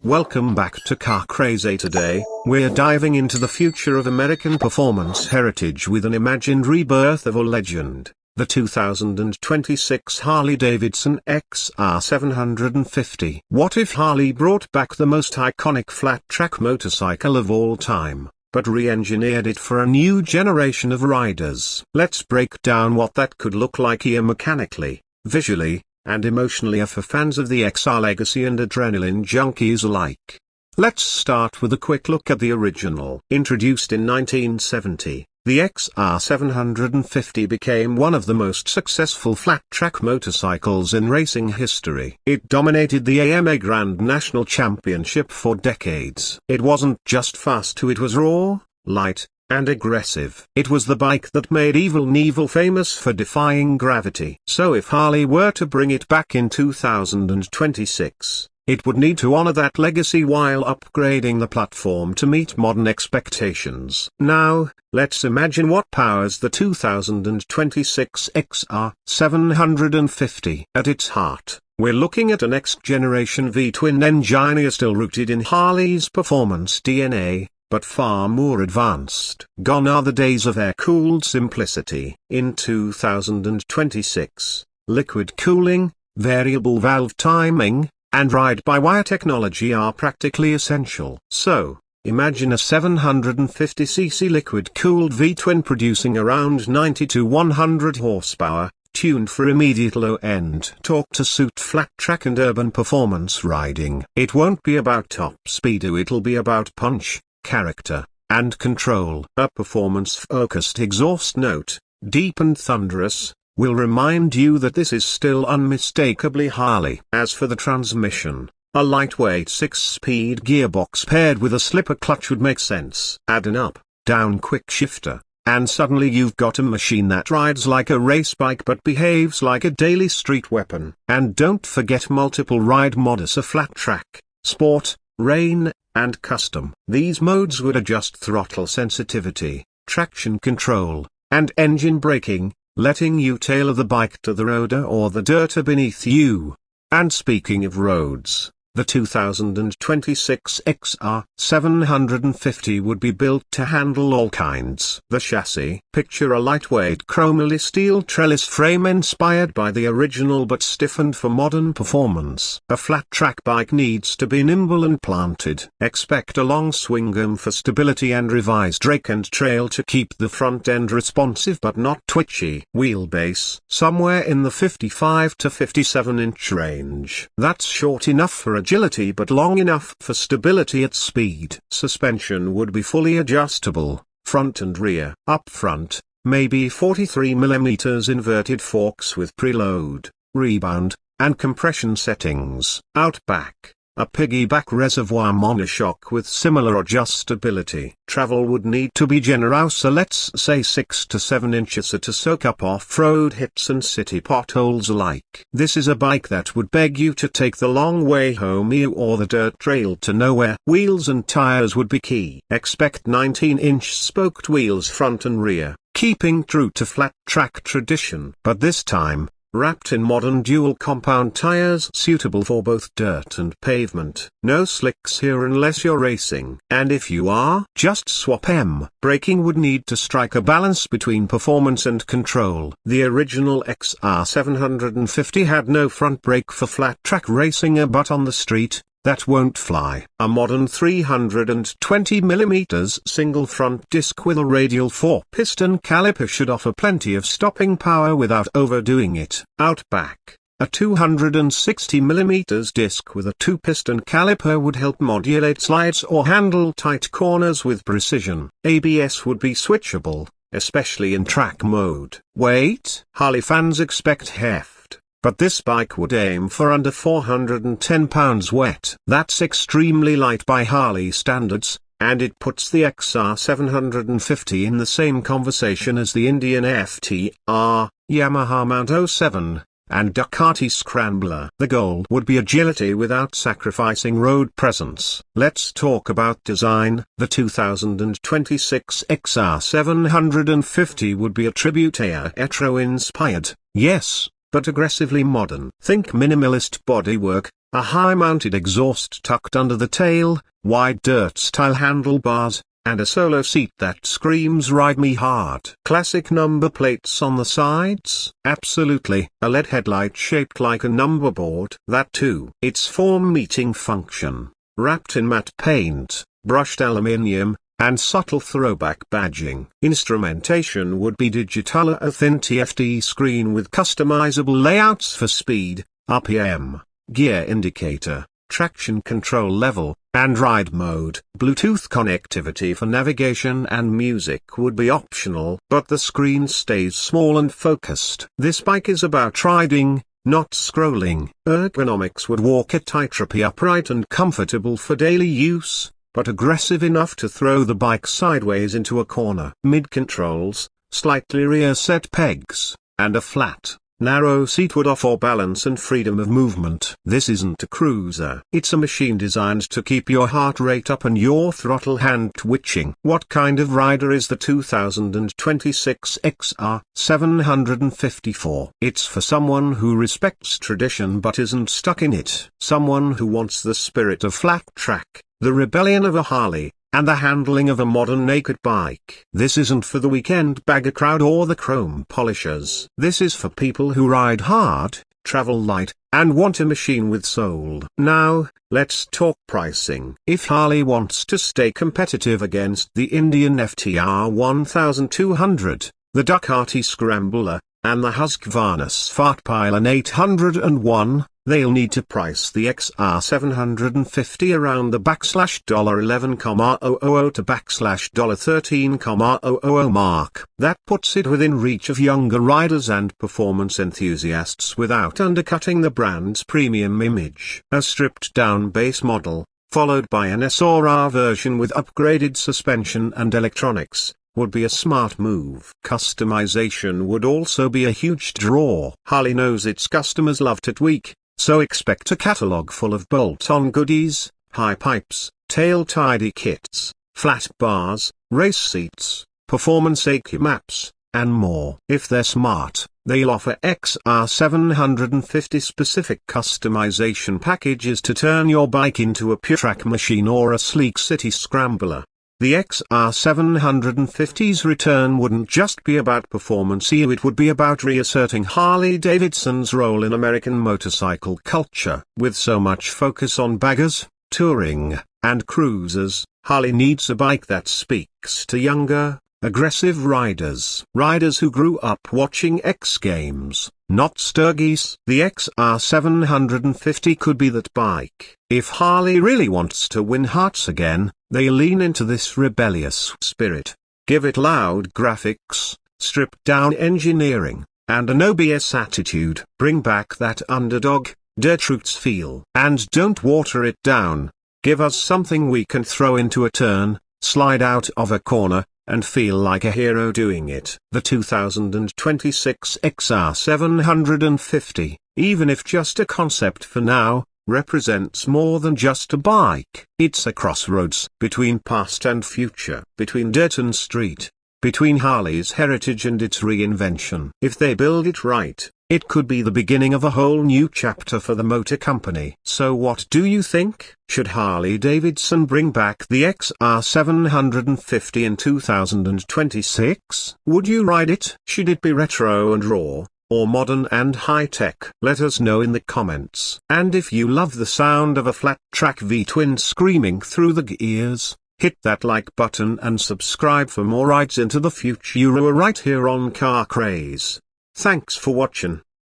Welcome back to Car Crazy. Today, we're diving into the future of American performance heritage with an imagined rebirth of a legend, the 2026 Harley-Davidson XR750. What if Harley brought back the most iconic flat-track motorcycle of all time, but re-engineered it for a new generation of riders? Let's break down what that could look like here mechanically, visually, and emotionally for fans of the XR legacy and adrenaline junkies alike. Let's start with a quick look at the original. Introduced in 1970, the XR750 became one of the most successful flat-track motorcycles in racing history. It dominated the AMA Grand National Championship for decades. It wasn't just fast, it was raw, light, and aggressive. It was the bike that made Evel Knievel famous for defying gravity. So if Harley were to bring it back in 2026, it would need to honor that legacy while upgrading the platform to meet modern expectations. Now, let's imagine what powers the 2026 XR750. At its heart, we're looking at a next-generation V-twin engine still rooted in Harley's performance DNA, but far more advanced. Gone are the days of air-cooled simplicity. In 2026, liquid cooling, variable valve timing, and ride-by-wire technology are practically essential. So, imagine a 750cc liquid-cooled V-twin producing around 90 to 100 horsepower, tuned for immediate low-end torque to suit flat-track and urban performance riding. It won't be about top speed, it'll be about punch, character, and control. A performance-focused exhaust note, deep and thunderous, will remind you that this is still unmistakably Harley. As for the transmission, a lightweight 6-speed gearbox paired with a slipper clutch would make sense. Add an up-down quick shifter, and suddenly you've got a machine that rides like a race bike but behaves like a daily street weapon. And don't forget multiple ride modes: a flat track, sport, rain, and custom. These modes would adjust throttle sensitivity, traction control, and engine braking, letting you tailor the bike to the road or the dirt beneath you. And speaking of roads, the 2026 XR750 would be built to handle all kinds. The chassis: picture a lightweight chromoly steel trellis frame inspired by the original but stiffened for modern performance. A flat-track bike needs to be nimble and planted. Expect a long swing arm for stability and revised rake and trail to keep the front end responsive but not twitchy. Wheelbase: somewhere in the 55 to 57 inch range. That's short enough for agility but long enough for stability at speed. Suspension would be fully adjustable, front and rear. Up front, maybe 43mm inverted forks with preload, rebound, and compression settings. Out back, a piggyback reservoir monoshock with similar adjustability. Travel would need to be generous, so let's say 6 to 7 inches to soak up off-road hits and city potholes alike. This is a bike that would beg you to take the long way home or the dirt trail to nowhere. Wheels and tires would be key. Expect 19-inch spoked wheels front and rear, keeping true to flat-track tradition. But this time, wrapped in modern dual compound tires suitable for both dirt and pavement. No slicks here unless you're racing. And if you are, just swap em. Braking would need to strike a balance between performance and control. The original XR750 had no front brake for flat track racing, but on the street, that won't fly. A modern 320mm single front disc with a radial 4-piston caliper should offer plenty of stopping power without overdoing it. Out back, a 260mm disc with a 2-piston caliper would help modulate slides or handle tight corners with precision. ABS would be switchable, especially in track mode. Weight: Harley fans expect heft, but this bike would aim for under 410 pounds wet. That's extremely light by Harley standards, and it puts the XR750 in the same conversation as the Indian FTR, Yamaha Mount 07, and Ducati Scrambler. The goal would be agility without sacrificing road presence. Let's talk about design. The 2026 XR750 would be a tribute retro-inspired, yes, but aggressively modern. Think minimalist bodywork, a high-mounted exhaust tucked under the tail, wide dirt-style handlebars, and a solo seat that screams "Ride Me Hard." Classic number plates on the sides? Absolutely. A LED headlight shaped like a number board? That too. Its form-meeting function, wrapped in matte paint, brushed aluminium, and subtle throwback badging. Instrumentation would be digital, a thin TFT screen with customizable layouts for speed, RPM, gear indicator, traction control level, and ride mode. Bluetooth connectivity for navigation and music would be optional, but the screen stays small and focused. This bike is about riding, not scrolling. Ergonomics would walk a tightrope, upright and comfortable for daily use, but aggressive enough to throw the bike sideways into a corner. Mid-controls, slightly rear-set pegs, and a flat, narrow seat would offer balance and freedom of movement. This isn't a cruiser. It's a machine designed to keep your heart rate up and your throttle hand twitching. What kind of rider is the 2026 XR750 for? It's for someone who respects tradition but isn't stuck in it. Someone who wants the spirit of flat track, the rebellion of a Harley, and the handling of a modern naked bike. This isn't for the weekend bagger crowd or the chrome polishers. This is for people who ride hard, travel light, and want a machine with soul. Now, let's talk pricing. If Harley wants to stay competitive against the Indian FTR 1200, the Ducati Scrambler, and the Husqvarna Svartpilen 801, they'll need to price the XR750 around the $11,000 to $13,000 mark. That puts it within reach of younger riders and performance enthusiasts without undercutting the brand's premium image. A stripped-down base model, followed by an SRR version with upgraded suspension and electronics, would be a smart move. Customization would also be a huge draw. Harley knows its customers love to tweak, so expect a catalog full of bolt-on goodies, high pipes, tail tidy kits, flat bars, race seats, performance EQ maps, and more. If they're smart, they'll offer XR750 specific customization packages to turn your bike into a pure track machine or a sleek city scrambler. The XR750's return wouldn't just be about performance, it would be about reasserting Harley-Davidson's role in American motorcycle culture. With so much focus on baggers, touring, and cruisers, Harley needs a bike that speaks to younger, aggressive riders. Riders who grew up watching X Games, not Sturgis. The XR750 could be that bike. If Harley really wants to win hearts again, they lean into this rebellious spirit. Give it loud graphics, stripped-down engineering, and an OBS attitude. Bring back that underdog, dirt roots feel. And don't water it down. Give us something we can throw into a turn, slide out of a corner, and feel like a hero doing it. The 2026 XR750, even if just a concept for now, represents more than just a bike. It's a crossroads between past and future, between dirt and street, between Harley's heritage and its reinvention. If they build it right, it could be the beginning of a whole new chapter for the motor company. So what do you think? Should Harley-Davidson bring back the XR750 in 2026? Would you ride it? Should it be retro and raw, or modern and high-tech? Let us know in the comments. And if you love the sound of a flat-track V-twin screaming through the gears, hit that like button and subscribe for more rides into the future right here on Car Craze. Thanks for watching.